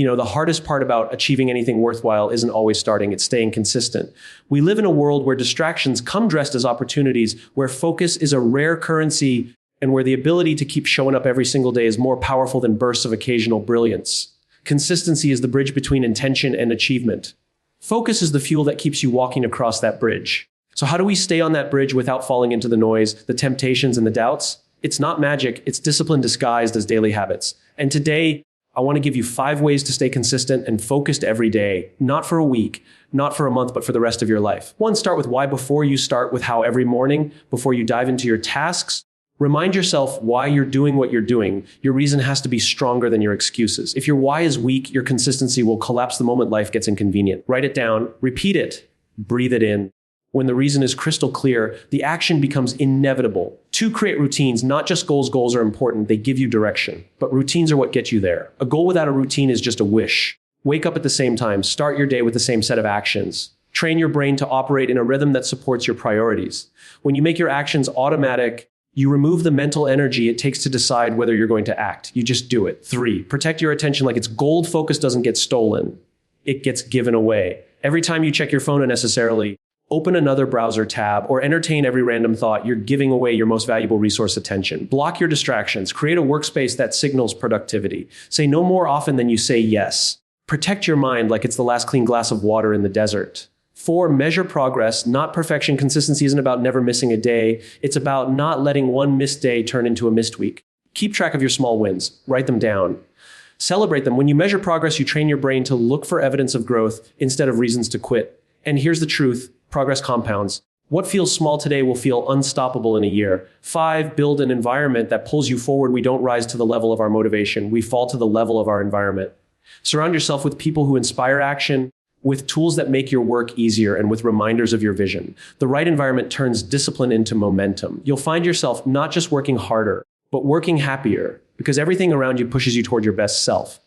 The hardest part about achieving anything worthwhile isn't always starting, it's staying consistent. We live in a world where distractions come dressed as opportunities, where focus is a rare currency, and where the ability to keep showing up every single day is more powerful than bursts of occasional brilliance. Consistency is the bridge between intention and achievement. Focus is the fuel that keeps you walking across that bridge. So how do we stay on that bridge without falling into the noise, the temptations, and the doubts? It's not magic, it's discipline disguised as daily habits. And today, I want to give you 5 ways to stay consistent and focused every day, not for a week, not for a month, but for the rest of your life. 1, start with why before you start with how every morning, before you dive into your tasks. Remind yourself why you're doing what you're doing. Your reason has to be stronger than your excuses. If your why is weak, your consistency will collapse the moment life gets inconvenient. Write it down, repeat it, breathe it in. When the reason is crystal clear, the action becomes inevitable. 2, create routines, not just goals. Goals are important, they give you direction. But routines are what get you there. A goal without a routine is just a wish. Wake up at the same time, start your day with the same set of actions. Train your brain to operate in a rhythm that supports your priorities. When you make your actions automatic, you remove the mental energy it takes to decide whether you're going to act. You just do it. 3, protect your attention like it's gold. Focus doesn't get stolen. It gets given away. Every time you check your phone unnecessarily, open another browser tab, or entertain every random thought, you're giving away your most valuable resource, attention. Block your distractions. Create a workspace that signals productivity. Say no more often than you say yes. Protect your mind like it's the last clean glass of water in the desert. 4, measure progress, not perfection. Consistency isn't about never missing a day. It's about not letting one missed day turn into a missed week. Keep track of your small wins. Write them down. Celebrate them. When you measure progress, you train your brain to look for evidence of growth instead of reasons to quit. And here's the truth. Progress compounds. What feels small today will feel unstoppable in a year. 5, build an environment that pulls you forward. We don't rise to the level of our motivation. We fall to the level of our environment. Surround yourself with people who inspire action, with tools that make your work easier, and with reminders of your vision. The right environment turns discipline into momentum. You'll find yourself not just working harder, but working happier, because everything around you pushes you toward your best self.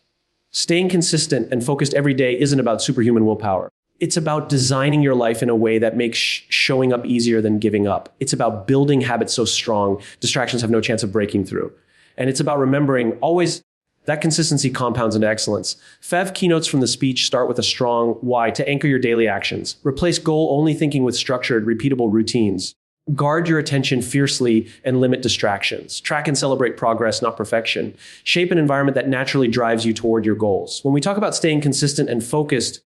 Staying consistent and focused every day isn't about superhuman willpower. It's about designing your life in a way that makes showing up easier than giving up. It's about building habits so strong, distractions have no chance of breaking through. And it's about remembering always that consistency compounds into excellence. 5 keynotes from the speech start with a strong why to anchor your daily actions. Replace goal-only thinking with structured, repeatable routines. Guard your attention fiercely and limit distractions. Track and celebrate progress, not perfection. Shape an environment that naturally drives you toward your goals. When we talk about staying consistent and focused,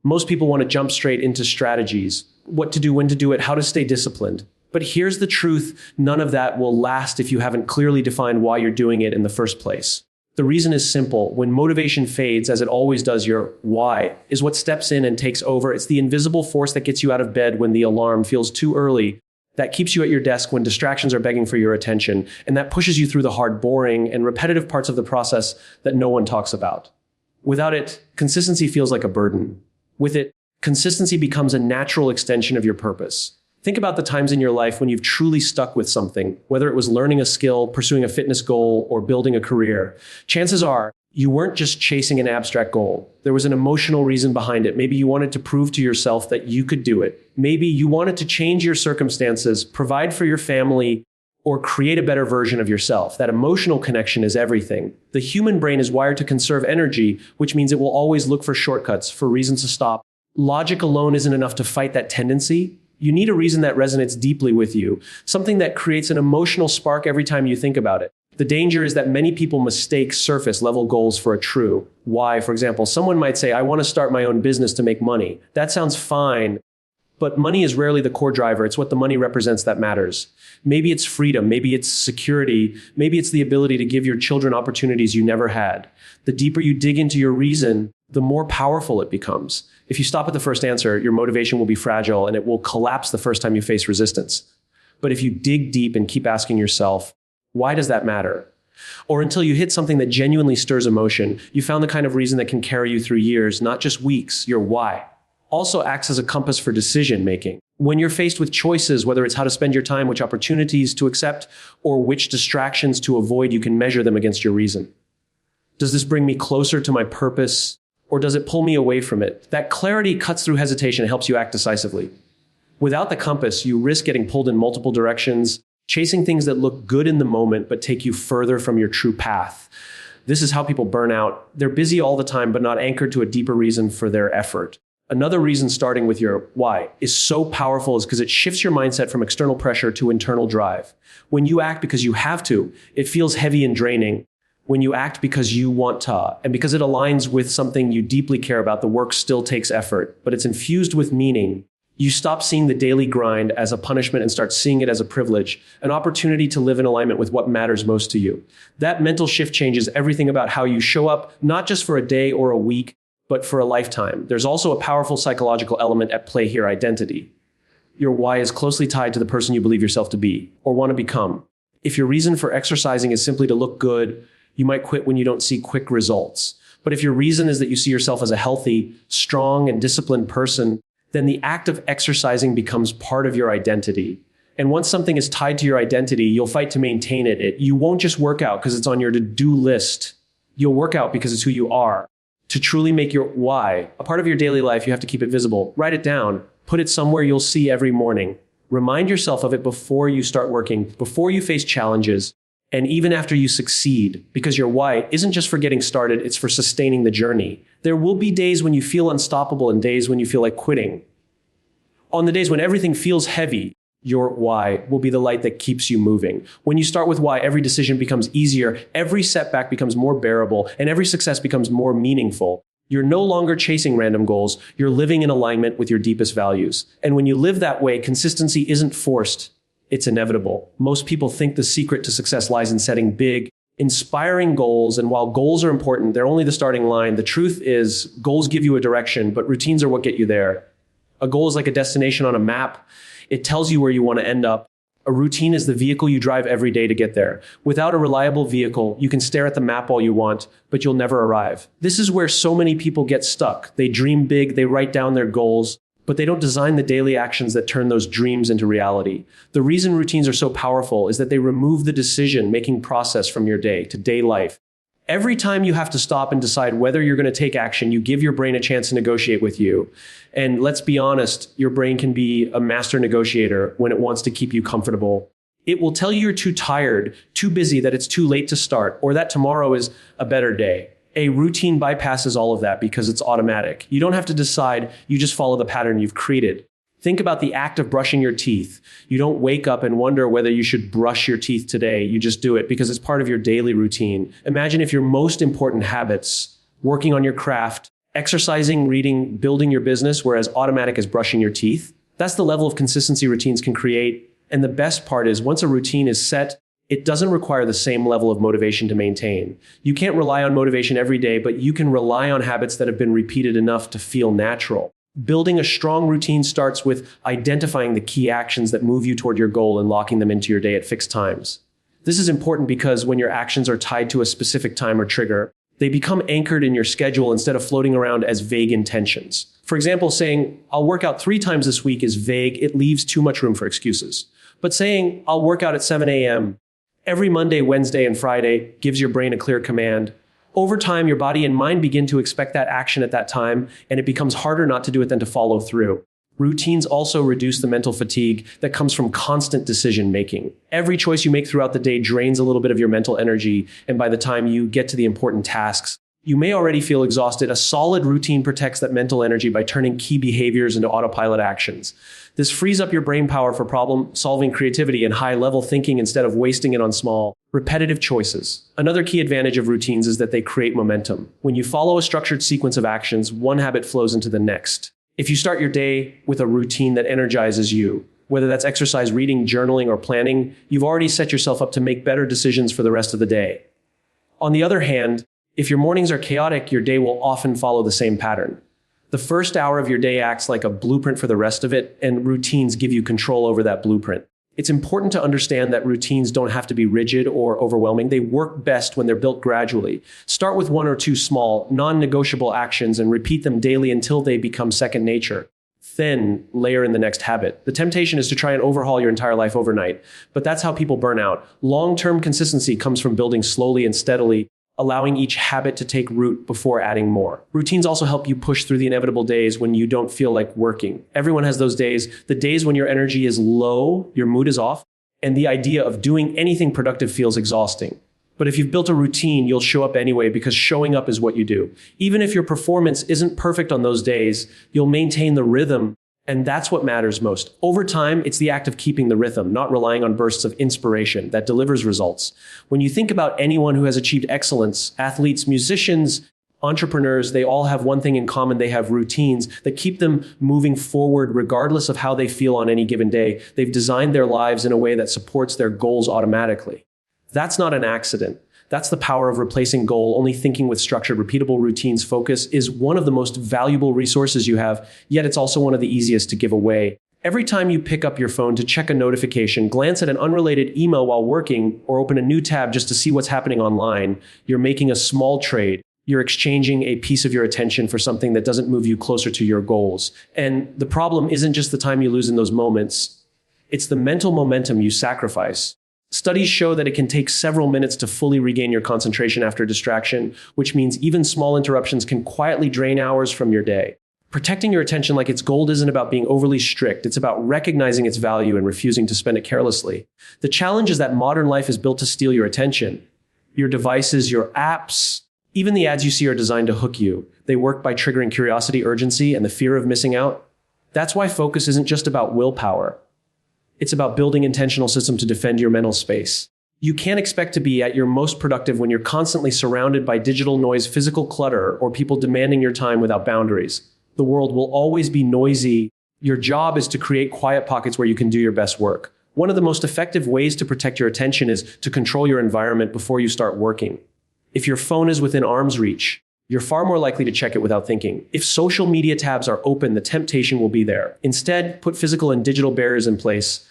most people want to jump straight into strategies. What to do, when to do it, how to stay disciplined. But here's the truth. None of that will last if you haven't clearly defined why you're doing it in the first place. The reason is simple. When motivation fades, as it always does, your why is what steps in and takes over. It's the invisible force that gets you out of bed when the alarm feels too early, that keeps you at your desk when distractions are begging for your attention, and that pushes you through the hard, boring, and repetitive parts of the process that no one talks about. Without it, consistency feels like a burden. With it, consistency becomes a natural extension of your purpose. Think about the times in your life when you've truly stuck with something, whether it was learning a skill, pursuing a fitness goal, or building a career. Chances are, you weren't just chasing an abstract goal. There was an emotional reason behind it. Maybe you wanted to prove to yourself that you could do it. Maybe you wanted to change your circumstances, provide for your family, or create a better version of yourself. That emotional connection is everything. The human brain is wired to conserve energy, which means it will always look for shortcuts, for reasons to stop. Logic alone isn't enough to fight that tendency. You need a reason that resonates deeply with you, something that creates an emotional spark every time you think about it. The danger is that many people mistake surface-level goals for a true why. For example, someone might say, I want to start my own business to make money. That sounds fine, but money is rarely the core driver. It's what the money represents that matters. Maybe it's freedom, maybe it's security, maybe it's the ability to give your children opportunities you never had. The deeper you dig into your reason, the more powerful it becomes. If you stop at the first answer, your motivation will be fragile and it will collapse the first time you face resistance. But if you dig deep and keep asking yourself, why does that matter? Or until you hit something that genuinely stirs emotion, you found the kind of reason that can carry you through years, not just weeks. Your why also acts as a compass for decision making. When you're faced with choices, whether it's how to spend your time, which opportunities to accept, or which distractions to avoid, you can measure them against your reason. Does this bring me closer to my purpose, or does it pull me away from it? That clarity cuts through hesitation and helps you act decisively. Without the compass, you risk getting pulled in multiple directions, chasing things that look good in the moment but take you further from your true path. This is how people burn out. They're busy all the time, but not anchored to a deeper reason for their effort. Another reason starting with your why is so powerful is because it shifts your mindset from external pressure to internal drive. When you act because you have to, it feels heavy and draining. When you act because you want to, and because it aligns with something you deeply care about, the work still takes effort, but it's infused with meaning. You stop seeing the daily grind as a punishment and start seeing it as a privilege, an opportunity to live in alignment with what matters most to you. That mental shift changes everything about how you show up, not just for a day or a week, but for a lifetime. There's also a powerful psychological element at play here: identity. Your why is closely tied to the person you believe yourself to be or want to become. If your reason for exercising is simply to look good, you might quit when you don't see quick results. But if your reason is that you see yourself as a healthy, strong, and disciplined person, then the act of exercising becomes part of your identity. And once something is tied to your identity, you'll fight to maintain it. You won't just work out because it's on your to-do list. You'll work out because it's who you are. To truly make your why a part of your daily life, you have to keep it visible. Write it down. Put it somewhere you'll see every morning. Remind yourself of it before you start working, before you face challenges, and even after you succeed, because your why isn't just for getting started, it's for sustaining the journey. There will be days when you feel unstoppable and days when you feel like quitting. On the days when everything feels heavy, your why will be the light that keeps you moving. When you start with why, every decision becomes easier, every setback becomes more bearable, and every success becomes more meaningful. You're no longer chasing random goals. You're living in alignment with your deepest values. And when you live that way, consistency isn't forced. It's inevitable. Most people think the secret to success lies in setting big, inspiring goals. And while goals are important, they're only the starting line. The truth is, goals give you a direction, but routines are what get you there. A goal is like a destination on a map. It tells you where you want to end up. A routine is the vehicle you drive every day to get there. Without a reliable vehicle, you can stare at the map all you want, but you'll never arrive. This is where so many people get stuck. They dream big, they write down their goals, but they don't design the daily actions that turn those dreams into reality. The reason routines are so powerful is that they remove the decision-making process from your day to day life. Every time you have to stop and decide whether you're going to take action, you give your brain a chance to negotiate with you. And let's be honest, your brain can be a master negotiator when it wants to keep you comfortable. It will tell you you're too tired, too busy, that it's too late to start, or that tomorrow is a better day. A routine bypasses all of that because it's automatic. You don't have to decide, you just follow the pattern you've created. Think about the act of brushing your teeth. You don't wake up and wonder whether you should brush your teeth today. You just do it because it's part of your daily routine. Imagine if your most important habits, working on your craft, exercising, reading, building your business, were as automatic as brushing your teeth. That's the level of consistency routines can create. And the best part is, once a routine is set, it doesn't require the same level of motivation to maintain. You can't rely on motivation every day, but you can rely on habits that have been repeated enough to feel natural. Building a strong routine starts with identifying the key actions that move you toward your goal and locking them into your day at fixed times. This is important because when your actions are tied to a specific time or trigger, they become anchored in your schedule instead of floating around as vague intentions. For example, saying, "I'll work out 3 times this week" is vague. It leaves too much room for excuses. But saying, "I'll work out at 7 a.m. every Monday, Wednesday, and Friday" gives your brain a clear command. Over time, your body and mind begin to expect that action at that time, and it becomes harder not to do it than to follow through. Routines also reduce the mental fatigue that comes from constant decision making. Every choice you make throughout the day drains a little bit of your mental energy, and by the time you get to the important tasks, you may already feel exhausted. A solid routine protects that mental energy by turning key behaviors into autopilot actions. This frees up your brain power for problem-solving, creativity, and high-level thinking instead of wasting it on small, repetitive choices. Another key advantage of routines is that they create momentum. When you follow a structured sequence of actions, one habit flows into the next. If you start your day with a routine that energizes you, whether that's exercise, reading, journaling, or planning, you've already set yourself up to make better decisions for the rest of the day. On the other hand, if your mornings are chaotic, your day will often follow the same pattern. The first hour of your day acts like a blueprint for the rest of it, and routines give you control over that blueprint. It's important to understand that routines don't have to be rigid or overwhelming. They work best when they're built gradually. Start with 1 or 2 small, non-negotiable actions and repeat them daily until they become second nature. Then layer in the next habit. The temptation is to try and overhaul your entire life overnight, but that's how people burn out. Long-term consistency comes from building slowly and steadily, allowing each habit to take root before adding more. Routines also help you push through the inevitable days when you don't feel like working. Everyone has those days, the days when your energy is low, your mood is off, and the idea of doing anything productive feels exhausting. But if you've built a routine, you'll show up anyway because showing up is what you do. Even if your performance isn't perfect on those days, you'll maintain the rhythm, and that's what matters most. Over time, it's the act of keeping the rhythm, not relying on bursts of inspiration, that delivers results. When you think about anyone who has achieved excellence, athletes, musicians, entrepreneurs, they all have one thing in common. They have routines that keep them moving forward regardless of how they feel on any given day. They've designed their lives in a way that supports their goals automatically. That's not an accident. That's the power of replacing goal. Only thinking with structured, repeatable routines. Focus is one of the most valuable resources you have, yet it's also one of the easiest to give away. Every time you pick up your phone to check a notification, glance at an unrelated email while working, or open a new tab just to see what's happening online, you're making a small trade. You're exchanging a piece of your attention for something that doesn't move you closer to your goals. And the problem isn't just the time you lose in those moments. It's the mental momentum you sacrifice. Studies show that it can take several minutes to fully regain your concentration after distraction, which means even small interruptions can quietly drain hours from your day. Protecting your attention like it's gold isn't about being overly strict. It's about recognizing its value and refusing to spend it carelessly. The challenge is that modern life is built to steal your attention. Your devices, your apps, even the ads you see are designed to hook you. They work by triggering curiosity, urgency, and the fear of missing out. That's why focus isn't just about willpower. It's about building intentional systems to defend your mental space. You can't expect to be at your most productive when you're constantly surrounded by digital noise, physical clutter, or people demanding your time without boundaries. The world will always be noisy. Your job is to create quiet pockets where you can do your best work. One of the most effective ways to protect your attention is to control your environment before you start working. If your phone is within arm's reach, you're far more likely to check it without thinking. If social media tabs are open, the temptation will be there. Instead, put physical and digital barriers in place.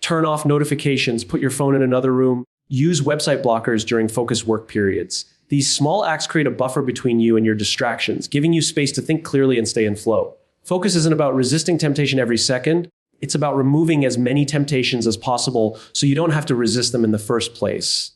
Turn off notifications, put your phone in another room, use website blockers during focused work periods. These small acts create a buffer between you and your distractions, giving you space to think clearly and stay in flow. Focus isn't about resisting temptation every second. It's about removing as many temptations as possible so you don't have to resist them in the first place.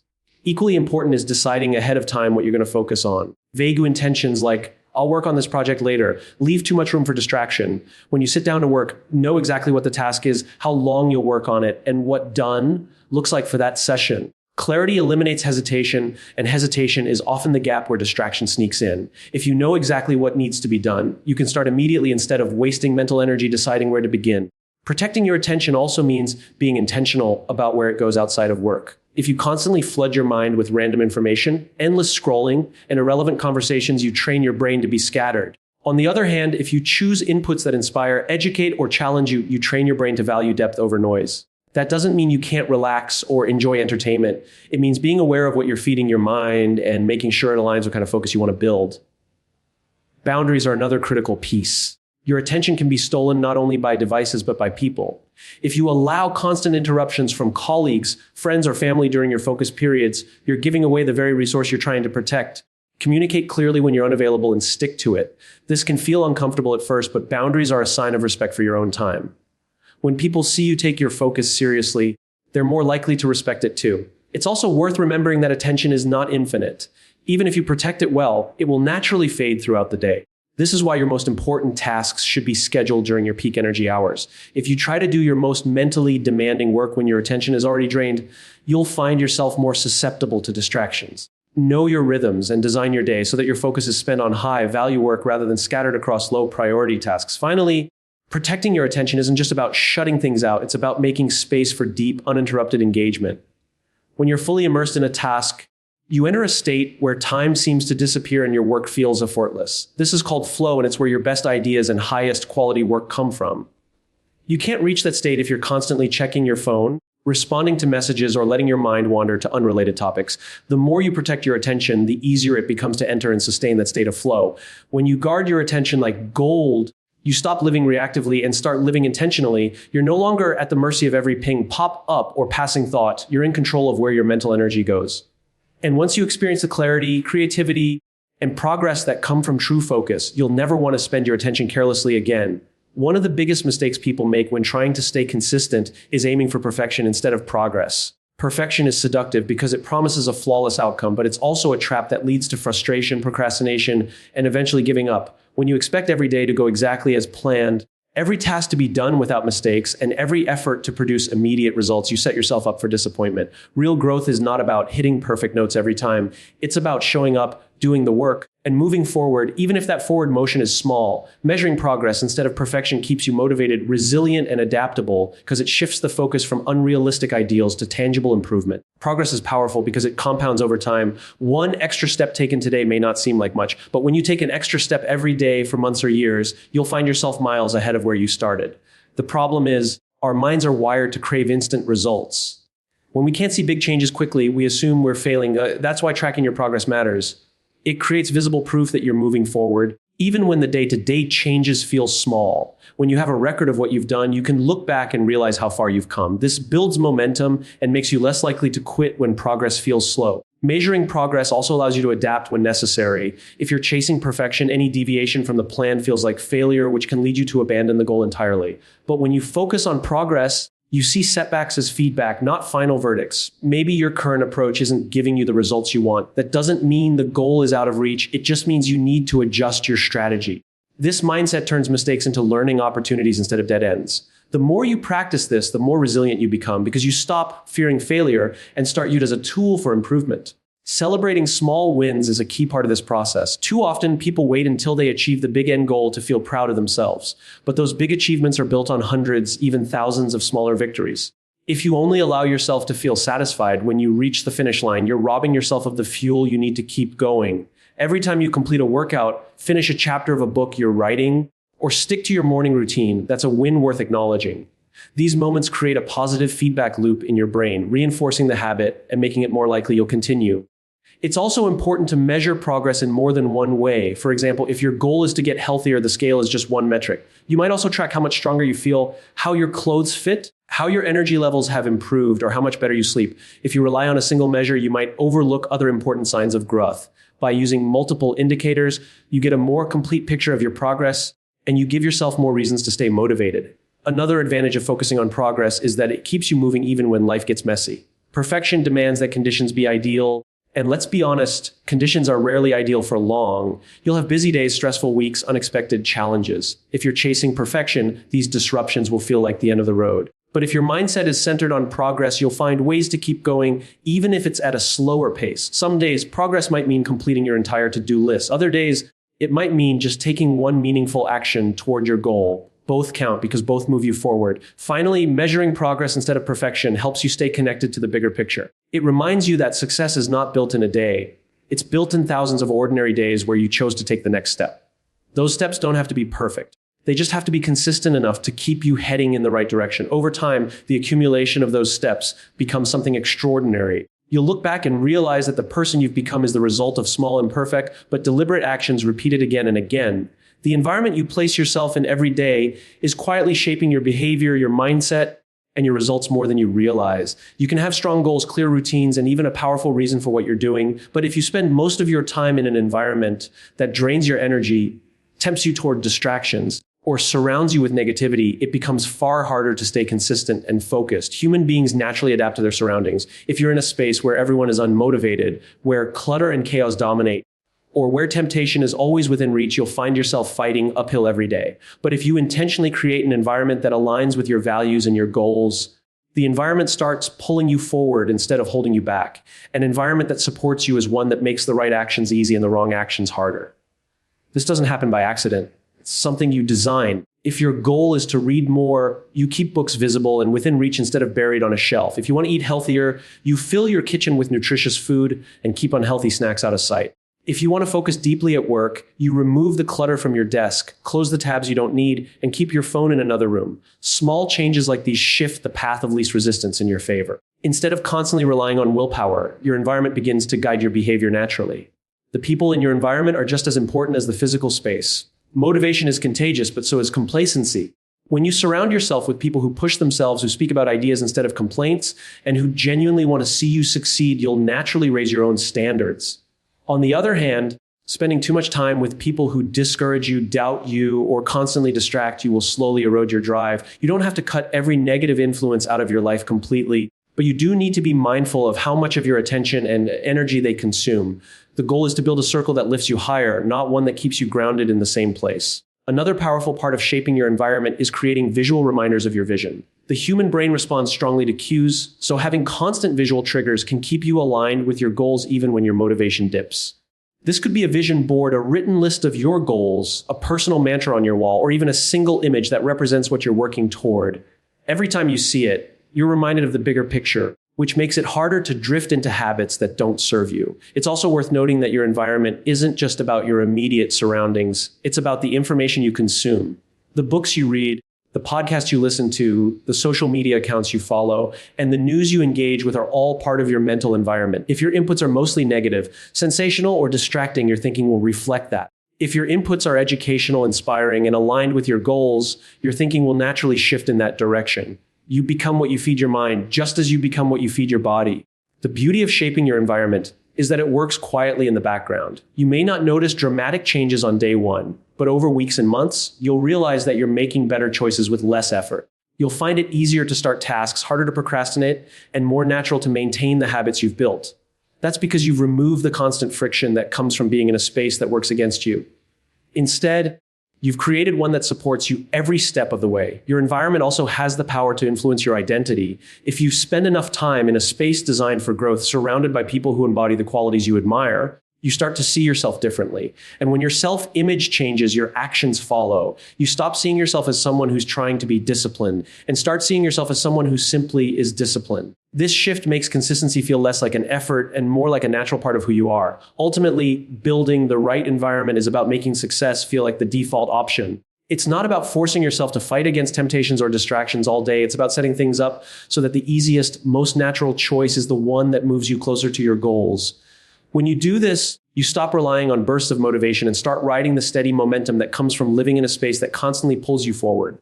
Equally important is deciding ahead of time what you're going to focus on. Vague intentions like, I'll work on this project later. Leave too much room for distraction. When you sit down to work, know exactly what the task is, how long you'll work on it, and what done looks like for that session. Clarity eliminates hesitation, and hesitation is often the gap where distraction sneaks in. If you know exactly what needs to be done, you can start immediately instead of wasting mental energy deciding where to begin. Protecting your attention also means being intentional about where it goes outside of work. If you constantly flood your mind with random information, endless scrolling, and irrelevant conversations, you train your brain to be scattered. On the other hand, if you choose inputs that inspire, educate, or challenge you, you train your brain to value depth over noise. That doesn't mean you can't relax or enjoy entertainment. It means being aware of what you're feeding your mind and making sure it aligns with kind of focus you want to build. Boundaries are another critical piece. Your attention can be stolen not only by devices, but by people. If you allow constant interruptions from colleagues, friends, or family during your focus periods, you're giving away the very resource you're trying to protect. Communicate clearly when you're unavailable and stick to it. This can feel uncomfortable at first, but boundaries are a sign of respect for your own time. When people see you take your focus seriously, they're more likely to respect it too. It's also worth remembering that attention is not infinite. Even if you protect it well, it will naturally fade throughout the day. This is why your most important tasks should be scheduled during your peak energy hours. If you try to do your most mentally demanding work when your attention is already drained, you'll find yourself more susceptible to distractions. Know your rhythms and design your day so that your focus is spent on high-value work rather than scattered across low-priority tasks. Finally, protecting your attention isn't just about shutting things out. It's about making space for deep, uninterrupted engagement. When you're fully immersed in a task, you enter a state where time seems to disappear and your work feels effortless. This is called flow, and it's where your best ideas and highest quality work come from. You can't reach that state if you're constantly checking your phone, responding to messages, or letting your mind wander to unrelated topics. The more you protect your attention, the easier it becomes to enter and sustain that state of flow. When you guard your attention like gold, you stop living reactively and start living intentionally. You're no longer at the mercy of every ping, pop up, or passing thought. You're in control of where your mental energy goes. And once you experience the clarity, creativity, and progress that come from true focus, you'll never want to spend your attention carelessly again. One of the biggest mistakes people make when trying to stay consistent is aiming for perfection instead of progress. Perfection is seductive because it promises a flawless outcome, but it's also a trap that leads to frustration, procrastination, and eventually giving up. When you expect every day to go exactly as planned, every task to be done without mistakes, and every effort to produce immediate results, you set yourself up for disappointment. Real growth is not about hitting perfect notes every time. It's about showing up, doing the work, and moving forward, even if that forward motion is small. Measuring progress instead of perfection keeps you motivated, resilient, and adaptable because it shifts the focus from unrealistic ideals to tangible improvement. Progress is powerful because it compounds over time. One extra step taken today may not seem like much, but when you take an extra step every day for months or years, you'll find yourself miles ahead of where you started. The problem is, our minds are wired to crave instant results. When we can't see big changes quickly, we assume we're failing. That's why tracking your progress matters. It creates visible proof that you're moving forward, even when the day-to-day changes feel small. When you have a record of what you've done, you can look back and realize how far you've come. This builds momentum and makes you less likely to quit when progress feels slow. Measuring progress also allows you to adapt when necessary. If you're chasing perfection, any deviation from the plan feels like failure, which can lead you to abandon the goal entirely. But when you focus on progress, you see setbacks as feedback, not final verdicts. Maybe your current approach isn't giving you the results you want. That doesn't mean the goal is out of reach. It just means you need to adjust your strategy. This mindset turns mistakes into learning opportunities instead of dead ends. The more you practice this, the more resilient you become because you stop fearing failure and start using it as a tool for improvement. Celebrating small wins is a key part of this process. Too often, people wait until they achieve the big end goal to feel proud of themselves. But those big achievements are built on hundreds, even thousands of smaller victories. If you only allow yourself to feel satisfied when you reach the finish line, you're robbing yourself of the fuel you need to keep going. Every time you complete a workout, finish a chapter of a book you're writing, or stick to your morning routine, that's a win worth acknowledging. These moments create a positive feedback loop in your brain, reinforcing the habit and making it more likely you'll continue. It's also important to measure progress in more than one way. For example, if your goal is to get healthier, the scale is just one metric. You might also track how much stronger you feel, how your clothes fit, how your energy levels have improved, or how much better you sleep. If you rely on a single measure, you might overlook other important signs of growth. By using multiple indicators, you get a more complete picture of your progress, and you give yourself more reasons to stay motivated. Another advantage of focusing on progress is that it keeps you moving even when life gets messy. Perfection demands that conditions be ideal. And let's be honest, conditions are rarely ideal for long. You'll have busy days, stressful weeks, unexpected challenges. If you're chasing perfection, these disruptions will feel like the end of the road. But if your mindset is centered on progress, you'll find ways to keep going, even if it's at a slower pace. Some days, progress might mean completing your entire to-do list. Other days, it might mean just taking one meaningful action toward your goal. Both count because both move you forward. Finally, measuring progress instead of perfection helps you stay connected to the bigger picture. It reminds you that success is not built in a day. It's built in thousands of ordinary days where you chose to take the next step. Those steps don't have to be perfect. They just have to be consistent enough to keep you heading in the right direction. Over time, the accumulation of those steps becomes something extraordinary. You'll look back and realize that the person you've become is the result of small, imperfect, but deliberate actions repeated again and again. The environment you place yourself in every day is quietly shaping your behavior, your mindset, and your results more than you realize. You can have strong goals, clear routines, and even a powerful reason for what you're doing. But if you spend most of your time in an environment that drains your energy, tempts you toward distractions, or surrounds you with negativity, it becomes far harder to stay consistent and focused. Human beings naturally adapt to their surroundings. If you're in a space where everyone is unmotivated, where clutter and chaos dominate, or where temptation is always within reach, you'll find yourself fighting uphill every day. But if you intentionally create an environment that aligns with your values and your goals, the environment starts pulling you forward instead of holding you back. An environment that supports you is one that makes the right actions easy and the wrong actions harder. This doesn't happen by accident. It's something you design. If your goal is to read more, you keep books visible and within reach instead of buried on a shelf. If you want to eat healthier, you fill your kitchen with nutritious food and keep unhealthy snacks out of sight. If you want to focus deeply at work, you remove the clutter from your desk, close the tabs you don't need, and keep your phone in another room. Small changes like these shift the path of least resistance in your favor. Instead of constantly relying on willpower, your environment begins to guide your behavior naturally. The people in your environment are just as important as the physical space. Motivation is contagious, but so is complacency. When you surround yourself with people who push themselves, who speak about ideas instead of complaints, and who genuinely want to see you succeed, you'll naturally raise your own standards. On the other hand, spending too much time with people who discourage you, doubt you, or constantly distract you will slowly erode your drive. You don't have to cut every negative influence out of your life completely, but you do need to be mindful of how much of your attention and energy they consume. The goal is to build a circle that lifts you higher, not one that keeps you grounded in the same place. Another powerful part of shaping your environment is creating visual reminders of your vision. The human brain responds strongly to cues, so having constant visual triggers can keep you aligned with your goals even when your motivation dips. This could be a vision board, a written list of your goals, a personal mantra on your wall, or even a single image that represents what you're working toward. Every time you see it, you're reminded of the bigger picture, which makes it harder to drift into habits that don't serve you. It's also worth noting that your environment isn't just about your immediate surroundings. It's about the information you consume, the books you read, the podcasts you listen to, the social media accounts you follow, and the news you engage with are all part of your mental environment. If your inputs are mostly negative, sensational, or distracting, your thinking will reflect that. If your inputs are educational, inspiring, and aligned with your goals, your thinking will naturally shift in that direction. You become what you feed your mind, just as you become what you feed your body. The beauty of shaping your environment is that it works quietly in the background. You may not notice dramatic changes on day one, but over weeks and months, you'll realize that you're making better choices with less effort. You'll find it easier to start tasks, harder to procrastinate, and more natural to maintain the habits you've built. That's because you've removed the constant friction that comes from being in a space that works against you. Instead, you've created one that supports you every step of the way. Your environment also has the power to influence your identity. If you spend enough time in a space designed for growth, surrounded by people who embody the qualities you admire, you start to see yourself differently. And when your self-image changes, your actions follow. You stop seeing yourself as someone who's trying to be disciplined and start seeing yourself as someone who simply is disciplined. This shift makes consistency feel less like an effort and more like a natural part of who you are. Ultimately, building the right environment is about making success feel like the default option. It's not about forcing yourself to fight against temptations or distractions all day. It's about setting things up so that the easiest, most natural choice is the one that moves you closer to your goals. When you do this, you stop relying on bursts of motivation and start riding the steady momentum that comes from living in a space that constantly pulls you forward.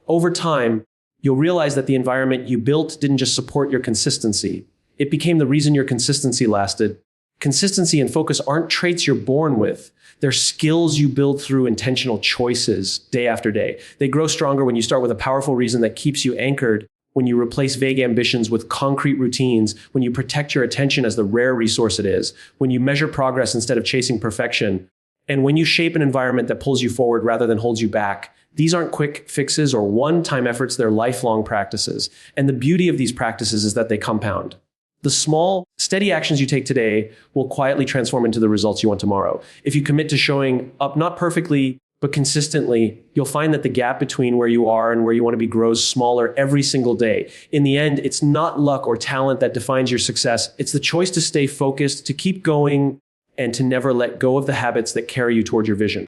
Over time, you'll realize that the environment you built didn't just support your consistency. It became the reason your consistency lasted. Consistency and focus aren't traits you're born with. They're skills you build through intentional choices day after day. They grow stronger when you start with a powerful reason that keeps you anchored, when you replace vague ambitions with concrete routines, when you protect your attention as the rare resource it is, when you measure progress instead of chasing perfection, and when you shape an environment that pulls you forward rather than holds you back. These aren't quick fixes or one-time efforts, they're lifelong practices. And the beauty of these practices is that they compound. The small, steady actions you take today will quietly transform into the results you want tomorrow. If you commit to showing up not perfectly, but consistently, you'll find that the gap between where you are and where you want to be grows smaller every single day. In the end, it's not luck or talent that defines your success. It's the choice to stay focused, to keep going, and to never let go of the habits that carry you toward your vision.